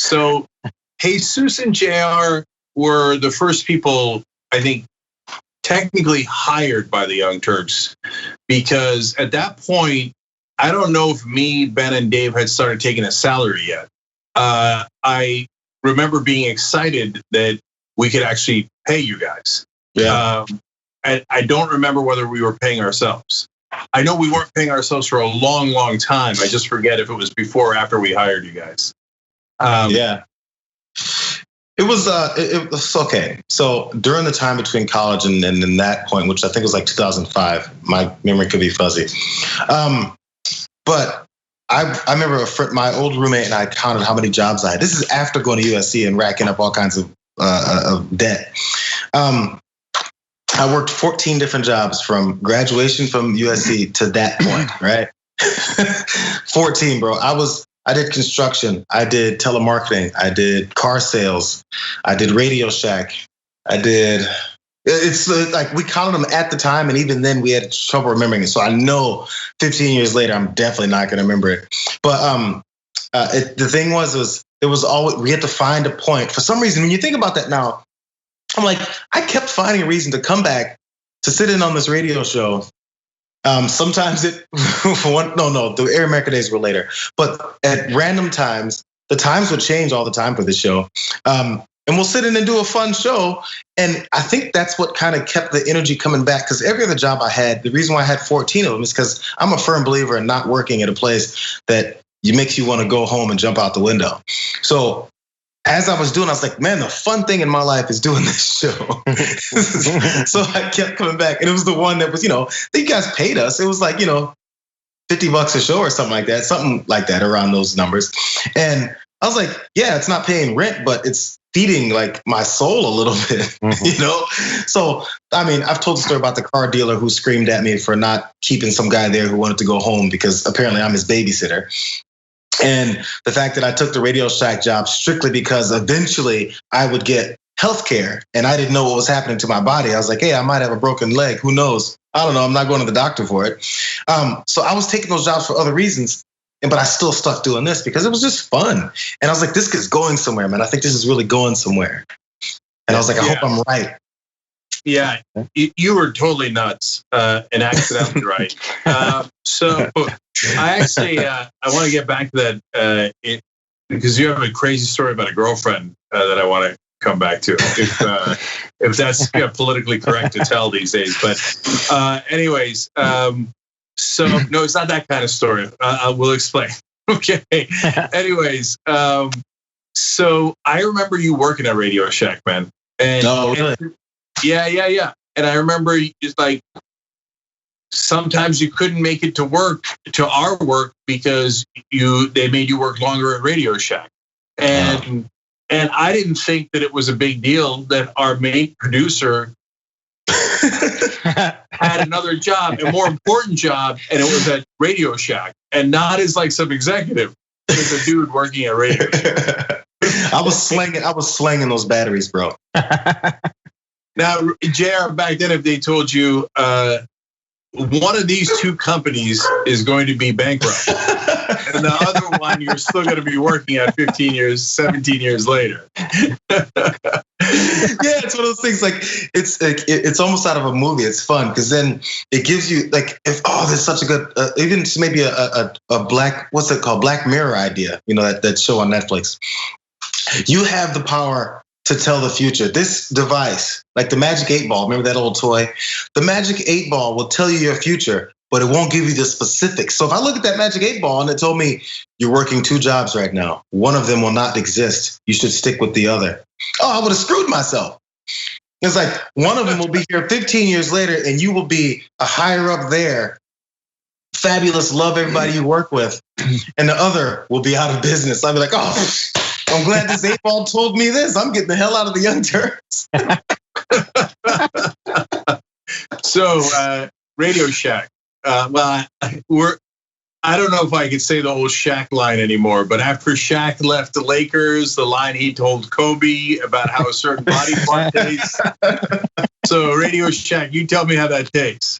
So Jesus and Jayar were the first people, I think, technically hired by the Young Turks, because at that point, I don't know if me, Ben, and Dave had started taking a salary yet. I remember being excited that we could actually pay you guys. Yeah. And I don't remember whether we were paying ourselves. I know we weren't paying ourselves for a long, long time. I just forget if it was before or after we hired you guys. Yeah. It was okay. So during the time between college and that point, which I think was like 2005, my memory could be fuzzy. But I remember my old roommate and I counted how many jobs I had. This is after going to USC and racking up all kinds of debt. I worked 14 different jobs from graduation from USC to that point, right? 14, bro. I did construction. I did telemarketing. I did car sales. I did Radio Shack. It's like we counted them at the time, and even then we had trouble remembering it. So I know 15 years later, I'm definitely not going to remember it. But the thing was it was always, we had to find a point. For some reason, when you think about that now, I'm like, I kept finding a reason to come back to sit in on this radio show. Sometimes the Air America days were later, but at random times, the times would change all the time for the show. And we'll sit in and do a fun show. And I think that's what kind of kept the energy coming back, because every other job I had, the reason why I had 14 of them is because I'm a firm believer in not working at a place that makes you want to go home and jump out the window. So as I was doing, I was like, man, the fun thing in my life is doing this show. So I kept coming back. And it was the one that was, you guys paid us. It was like, $50 a show or something like that, around those numbers. And I was like, yeah, it's not paying rent, but it's feeding like my soul a little bit, So, I mean, I've told the story about the car dealer who screamed at me for not keeping some guy there who wanted to go home because apparently I'm his babysitter. And the fact that I took the Radio Shack job strictly because eventually I would get healthcare and I didn't know what was happening to my body. I was like, hey, I might have a broken leg. Who knows? I don't know. I'm not going to the doctor for it. So I was taking those jobs for other reasons, but I still stuck doing this because it was just fun. And I was like, this is going somewhere, man. I think this is really going somewhere. And I was like, I hope I'm right. Yeah, you were totally nuts and accidentally right. So I actually, I want to get back to that because you have a crazy story about a girlfriend that I want to come back to, if that's politically correct to tell these days. But anyways, so no, it's not that kind of story. I will explain. Okay. Anyways, so I remember you working at Radio Shack, man. Really? Yeah. And I remember it's like sometimes you couldn't make it to our work because they made you work longer at Radio Shack. And I didn't think that it was a big deal that our main producer had another job, a more important job, and it was at Radio Shack and not as like some executive. It's a dude working at Radio Shack. I was slanging those batteries, bro. Now, Jayar, back then, if they told you one of these two companies is going to be bankrupt, and the other one you're still going to be working at 15 years, 17 years later. Yeah, it's one of those things. Like it's almost out of a movie. It's fun because then it gives you like, there's such a good, even maybe a black, what's it called, Black Mirror idea. That show on Netflix. You have the power to tell the future. This device, like the Magic 8-Ball, remember that old toy? The Magic 8-Ball will tell you your future, but it won't give you the specifics. So if I look at that Magic 8-Ball and it told me, you're working 2 jobs right now, one of them will not exist, you should stick with the other. Oh, I would have screwed myself. It's like one of them will be here 15 years later and you will be a higher up there, fabulous, love everybody you work with, and the other will be out of business. I'll be like, oh, I'm glad this 8-Ball told me this. I'm getting the hell out of the Young Turks. So Radio Shack. I don't know if I could say the old Shaq line anymore, but after Shaq left the Lakers, the line he told Kobe about how a certain body part tastes. So Radio Shack, you tell me how that tastes.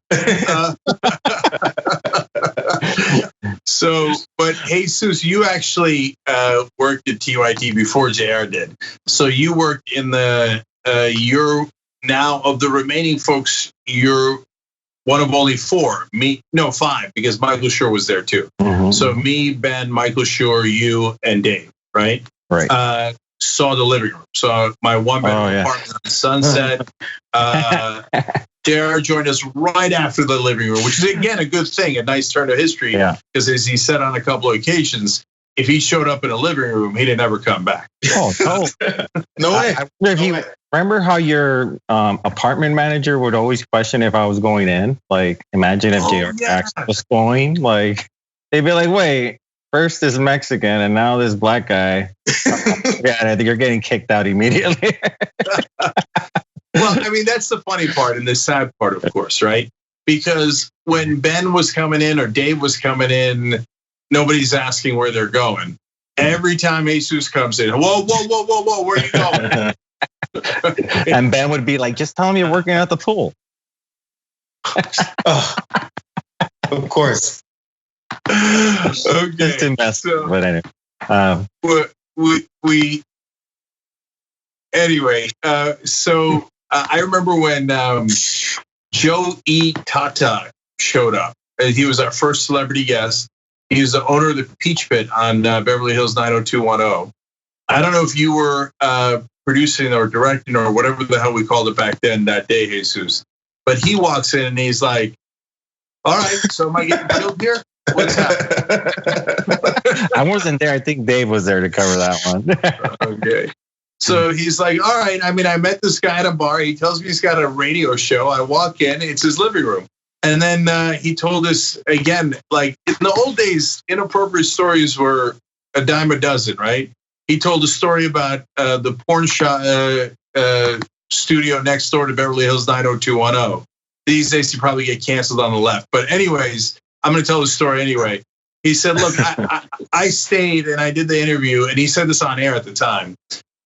So, but Jesus, you actually worked at TYT before Jayar did. So you worked in the, you're now of the remaining folks, you're one of only five, because Michael Schur was there too. Mm-hmm. So me, Ben, Michael Schur, you, and Dave, right? Right. Saw the living room. Saw my one-bedroom apartment on Sunset. Jayar joined us right after the living room, which is again a good thing, a nice turn of history. Because as he said on a couple of occasions, if he showed up in a living room, he'd never come back. Oh, no way. Remember how your apartment manager would always question if I was going in? Like, imagine if Jayar was going. Like, they'd be like, "Wait, first this Mexican, and now this black guy." You're getting kicked out immediately. Well, I mean, that's the funny part and the sad part, of course, right? Because when Ben was coming in or Dave was coming in, nobody's asking where they're going. Every time Jesus comes in, whoa, where are you going? And Ben would be like, just tell him you're working at the pool. Of course. Okay. Just invest, but anyway. So I remember when Joe E. Tata showed up. He was our first celebrity guest. He was the owner of the Peach Pit on Beverly Hills 90210. I don't know if you were producing or directing or whatever the hell we called it back then that day, Jesus. But he walks in and he's like, "All right, so am I getting killed here? What's happening?" I wasn't there. I think Dave was there to cover that one. Okay. So he's like, "All right, I mean, I met this guy at a bar. He tells me he's got a radio show. I walk in, it's his living room." And then he told us again, like in the old days, inappropriate stories were a dime a dozen, right? He told a story about the porn studio next door to Beverly Hills 90210. These days, you probably get canceled on the left. But anyways, I'm going to tell the story anyway. He said, "Look, I stayed and I did the interview," and he said this on air at the time.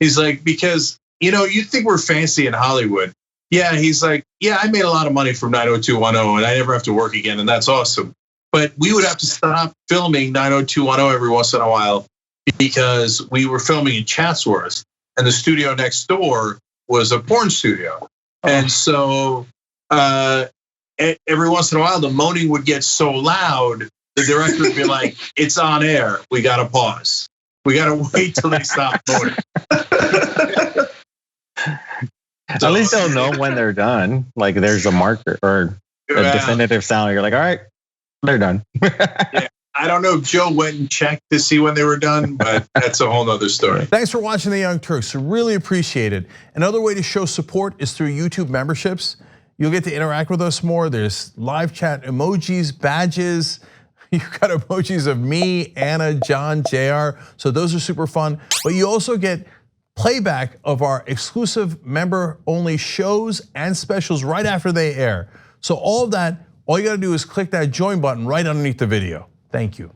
He's like, "Because, you think we're fancy in Hollywood." Yeah, he's like, "Yeah, I made a lot of money from 90210 and I never have to work again, and that's awesome. But we would have to stop filming 90210 every once in a while because we were filming in Chatsworth and the studio next door was a porn studio. And so every once in a while, the moaning would get so loud, the director would be like, 'It's on air. We got to pause. We got to wait till they stop moaning.'" So, at least they'll know when they're done. Like there's a marker or a definitive sound. You're like, "All right, they're done." Yeah, I don't know if Joe went and checked to see when they were done, but that's a whole nother story. Thanks for watching The Young Turks. Really appreciate it. Another way to show support is through YouTube memberships. You'll get to interact with us more. There's live chat emojis, badges. You've got emojis of me, Anna, John, Jayar. So those are super fun. But you also get playback of our exclusive member-only shows and specials right after they air. So all of that, all you gotta do is click that join button right underneath the video. Thank you.